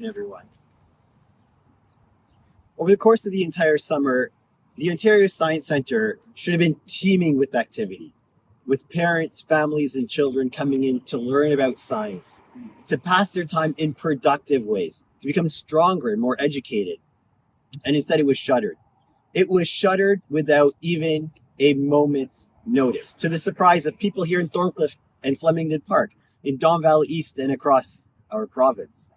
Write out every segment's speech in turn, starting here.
Everyone. Over the course of the entire summer, the Ontario Science Centre should have been teeming with activity, with parents, families, and children coming in to learn about science, to pass their time in productive ways, to become stronger and more educated. And instead it was shuttered. It was shuttered without even a moment's notice, to the surprise of people here in Thorncliffe and Flemington Park, in Don Valley East and across our province.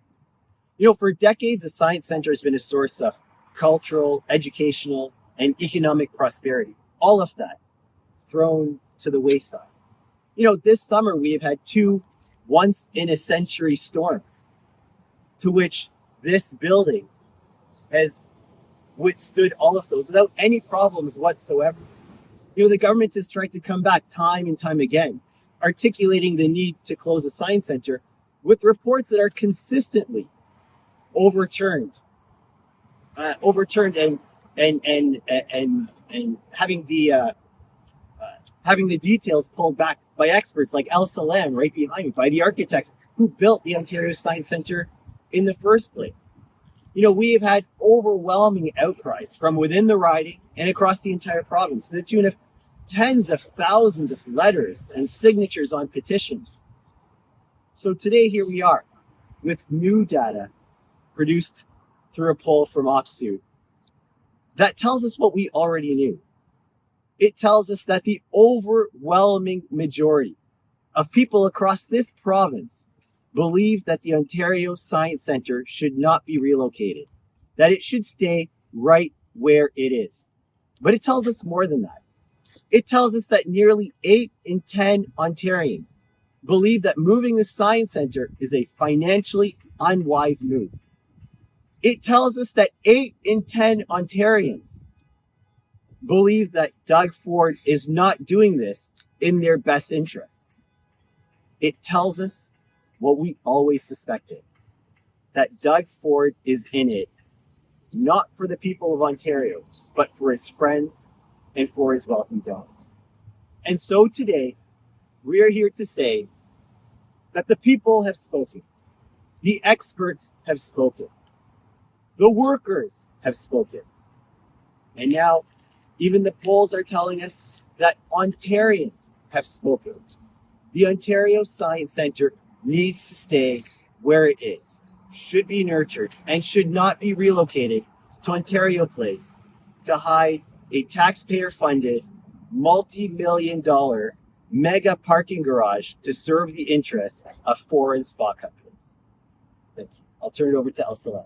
You know, for decades, the Science Centre has been a source of cultural, educational, and economic prosperity. All of that thrown to the wayside. You know, this summer we have had two once-in-a-century storms, to which this building has withstood all of those without any problems whatsoever. You know, the government has tried to come back time and time again, articulating the need to close the Science Centre with reports that are consistently overturned and having the details pulled back by experts like El Salam right behind me, by the architects who built the Ontario Science Centre in the first place. You know, we have had overwhelming outcries from within the riding and across the entire province to the tune of tens of thousands of letters and signatures on petitions. So today, here we are with new data produced through a poll from OPSEU that tells us what we already knew. It tells us that the overwhelming majority of people across this province believe that the Ontario Science Centre should not be relocated, that it should stay right where it is. But it tells us more than that. It tells us that nearly 8 in 10 Ontarians believe that moving the Science Centre is a financially unwise move. It tells us that 8 in 10 Ontarians believe that Doug Ford is not doing this in their best interests. It tells us what we always suspected, that Doug Ford is in it, not for the people of Ontario, but for his friends and for his wealthy donors. And so today, we are here to say that the people have spoken. The experts have spoken. The workers have spoken. And now, even the polls are telling us that Ontarians have spoken. The Ontario Science Centre needs to stay where it is, should be nurtured, and should not be relocated to Ontario Place to hide a taxpayer-funded, multi-million-dollar mega parking garage to serve the interests of foreign spa companies. Thank you. I'll turn it over to El Salam.